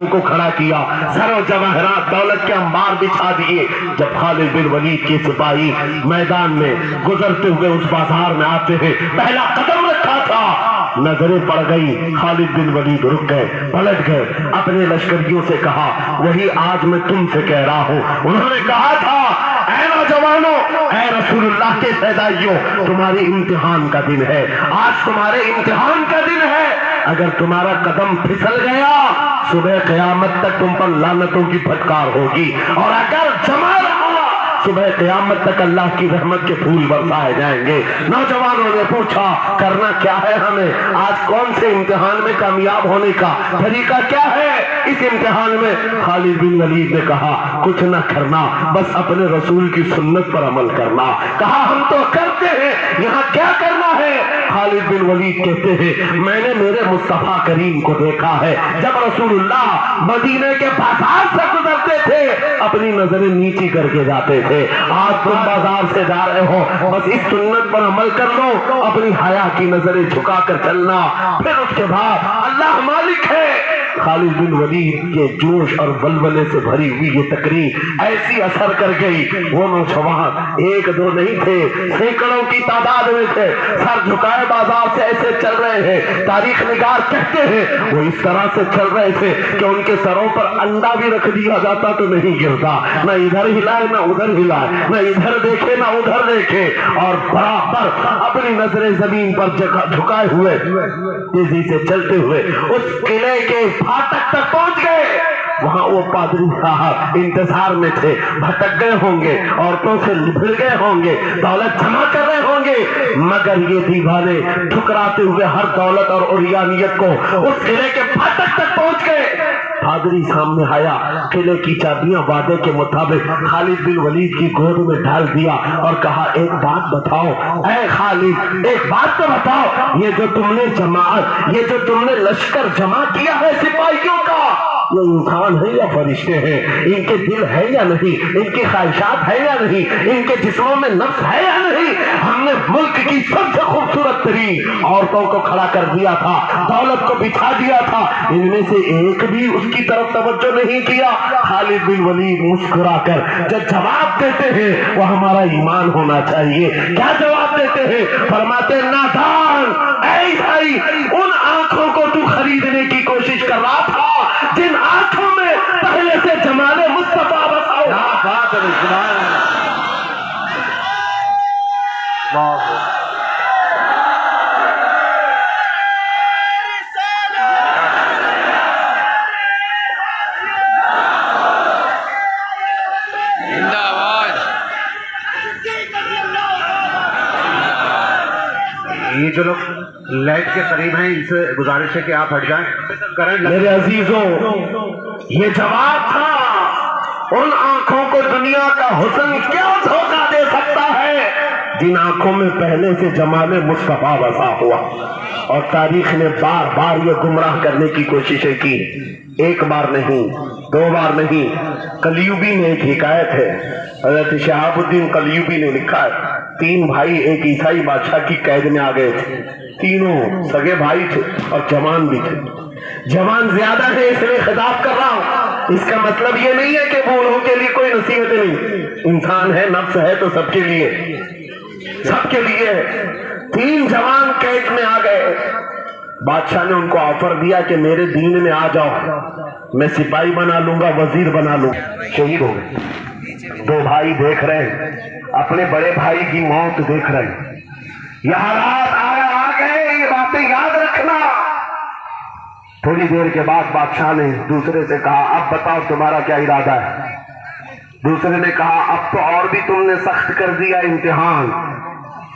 کو کھڑا کیا، زر و جواہرات دولت کے انبار بچھا دیے۔ جب خالد بن ولید کے سپاہی میدان میں گزرتے ہوئے اس بازار میں آتے ہیں، پہلا قدم رکھا تھا، نظریں پڑ گئی، خالد بن ولید رک گئے، پلٹ گئے، اپنے لشکریوں سے کہا وہی آج میں تم سے کہہ رہا ہوں۔ انہوں نے کہا تھا اے نوجوانوں، اے رسول اللہ کے فدائیوں، تمہاری امتحان کا دن ہے، آج تمہارے امتحان کا دن ہے۔ اگر تمہارا قدم پھسل گیا صبح قیامت تک تم پر لعنتوں کی پھٹکار ہوگی، اور اگر جمع رہا صبح قیامت تک اللہ کی رحمت کے پھول برسائے جائیں گے۔ نوجوانوں نے پوچھا کرنا کیا ہے ہمیں، آج کون سے امتحان میں کامیاب ہونے کا طریقہ کیا ہے؟ اس امتحان میں خالد بن ولید نے کہا کچھ نہ کرنا، بس اپنے رسول کی سنت پر عمل کرنا۔ کہا ہم تو کرتے ہیں، یہاں کیا کرنا ہے؟ خالد بن ولید کہتے ہیں میں نے میرے مصطفیٰ کریم کو دیکھا ہے، جب رسول اللہ مدینے کے بازار سے گزرتے تھے اپنی نظریں نیچی کر کے جاتے تھے۔ آج تم بازار سے جا رہے ہو، بس اس سنت پر عمل کر لو، اپنی حیا کی نظریں جھکا کر چلنا، پھر اس کے بعد اللہ مالک ہے۔ خالد بن ولید کے جوش اور ولولے سے بھری ہوئی یہ تقریر ایسی اثر کر گئی، وہ نوجوان ایک دو نہیں تھے، سینکڑوں کی تعداد میں تھے، سر جھکائے بازار سے ایسے چل رہے ہیں، تاریخ نگار کہتے ہیں وہ اس طرح سے چل رہے تھے کہ ان کے سروں پر انڈا بھی رکھ دیا جاتا تو نہیں گرتا، نہ ادھر ہلائے نہ ادھر ہلائے، نہ ادھر دیکھے نہ ادھر دیکھے، اور برابر اپنی نظریں زمین پر جھکائے ہوئے تیزی سے چلتے ہوئے اس قلعے کے پھاٹک تک پہنچ گئے۔ وہاں وہ پادری صاحب انتظار میں تھے، بھٹک گئے ہوں گے، عورتوں سے بھڑ گئے ہوں گے، دولت جمع کر رہے ہوں گے، مگر یہ دیوانے ٹھکراتے ہوئے ہر دولت اور عریانیت کو اس قلعے کے پھاٹک تک پہنچ گئے۔ پادری سامنے آیا، قلعے کی چابیاں وعدے کے مطابق خالد بن ولید کی گود میں ڈال دیا اور کہا ایک بات بتاؤ اے خالد، ایک بات تو بتاؤ، یہ جو تم نے جماعت، یہ جو تم نے لشکر جمع کیا ہے سپاہیوں کا، یہ انسان ہے یا فرشتے ہیں؟ ان کے دل ہے یا نہیں؟ ان کی خواہشات ہے یا نہیں؟ ان کے جسموں میں نفس ہے یا نہیں؟ ہم نے ملک کی سب سے خوبصورت ترین عورتوں کو کھڑا کر دیا تھا، دولت کو بچھا دیا تھا، ان میں سے ایک بھی اس کی طرف توجہ نہیں کیا۔ خالد بن ولید مسکرا کر جو جواب دیتے ہیں وہ ہمارا ایمان ہونا چاہیے۔ کیا جواب دیتے ہیں؟ فرماتے نادان، اے عیسائی، ان آنکھوں کو تو خریدنے کی کوشش کر رہا تھا جن آنکھوں میں پہلے سے جمال مصطفیٰ بسا ہوا۔ بات ہے یہ جو لوگ لائٹ کے قریب ہیں ان سے گزارش ہے کہ آپ ہٹ جائیں۔ میرے عزیزوں، یہ جواب تھا ان آنکھوں کو دنیا کا حسن کیا دھوکہ دے سکتا ہے جن آنکھوں میں پہلے سے جمال مصطفیٰ بسا ہوا۔ اور تاریخ نے بار بار یہ گمراہ کرنے کی کوششیں کی، ایک بار نہیں، دو بار نہیں۔ کلیوبی میں ایک حکایت ہے، حضرت شہاب الدین کلیوبی نے لکھا ہے، 3 بھائی ایک عیسائی بادشاہ کی قید میں آ گئے تھے، تینوں سگے بھائی تھے اور جوان بھی تھے۔ جوان زیادہ ہے اس لیے خطاب کر رہا ہوں، اس کا مطلب یہ نہیں ہے کہ بوڑھوں کے لیے کوئی نصیحت نہیں، انسان ہے، نفس ہے تو سب کے لیے، سب کے لیے۔ 3 جوان قید میں آ گئے، بادشاہ نے ان کو آفر دیا کہ میرے دین میں آ جاؤ، میں سپاہی بنا لوں گا، وزیر بنا لوں گا۔ شہید ہو گئے۔ 2 بھائی دیکھ رہے ہیں اپنے بڑے بھائی کی موت دیکھ رہے ہیں، یہ حالات آ گئے، یہ باتیں یاد رکھنا۔ تھوڑی دیر کے بعد بادشاہ نے دوسرے سے کہا اب بتاؤ تمہارا کیا ارادہ ہے؟ دوسرے نے کہا اب تو اور بھی تم نے سخت کر دیا امتحان،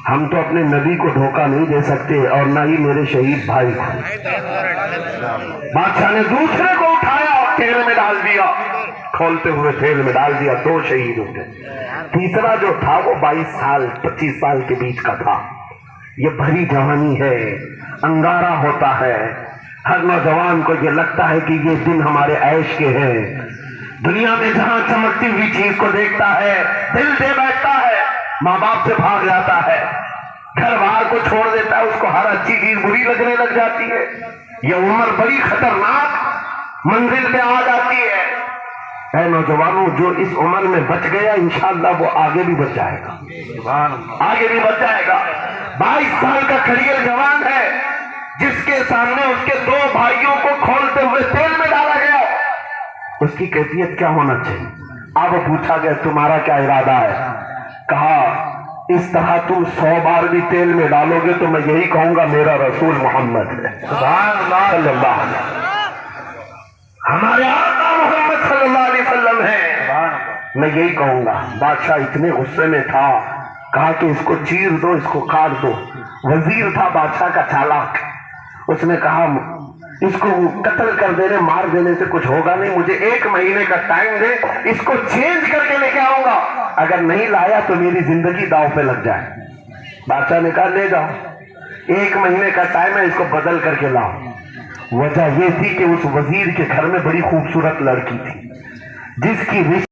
ہم تو اپنے نبی کو دھوکہ نہیں دے سکتے اور نہ ہی میرے شہید بھائی کو۔ بادشاہ نے دوسرے کو اٹھایا اور تیل میں ڈال دیا، کھولتے ہوئے تیل میں ڈال دیا، 2 شہید ہوتے۔ تیسرا جو تھا وہ 22 سال 25 سال کے بیچ کا تھا۔ یہ بھری جوانی ہے، انگارہ ہوتا ہے، ہر نوجوان کو یہ لگتا ہے کہ یہ دن ہمارے عیش کے ہیں۔ دنیا میں جہاں چمکتی ہوئی چیز کو دیکھتا ہے دل دے بیٹھتا ہے، ماں باپ سے بھاگ جاتا ہے، گھر بار کو چھوڑ دیتا ہے، اس کو ہر اچھی چیز بری لگنے لگ جاتی ہے۔ یہ عمر بڑی خطرناک منزل پہ آ جاتی ہے. اے نوجوانوں، جو اس عمر میں بچ گیا انشاءاللہ وہ آگے بھی بچ جائے گا، آگے بھی بچ جائے گا. 22 سال کا کھڑیل جوان ہے جس کے سامنے اس کے 2 بھائیوں کو کھولتے ہوئے تیل میں ڈالا گیا. اس کی کیفیت کیا ہونا چاہیے؟ اب پوچھا گیا تمہارا کیا ارادہ ہے؟ کہا اس طرح تم 100 بار بھی تیل میں ڈالو گے تو میں یہی کہوں گا میرا رسول محمد ہے. سبحان اللہ صلی اللہ علیہ وسلم، ہمارے آقا محمد صلی اللہ علیہ وسلم ہے. میں یہی کہوں گا. بادشاہ اتنے غصے میں تھا، کہا کہ اس کو چیر دو، اس کو کاٹ دو. وزیر تھا بادشاہ کا چالاک، اس نے کہا اس کو قتل کر دینے، مار دینے سے کچھ ہوگا نہیں، مجھے 1 مہینے کا ٹائم دے، اس کو چینج کر کے لے کے آؤں گا، اگر نہیں لایا تو میری زندگی داؤ پہ لگ جائے. بادشاہ نے کہا لے جاؤ، 1 مہینے کا ٹائم ہے، اس کو بدل کر کے لاؤ. وجہ یہ تھی کہ اس وزیر کے گھر میں بڑی خوبصورت لڑکی تھی جس کی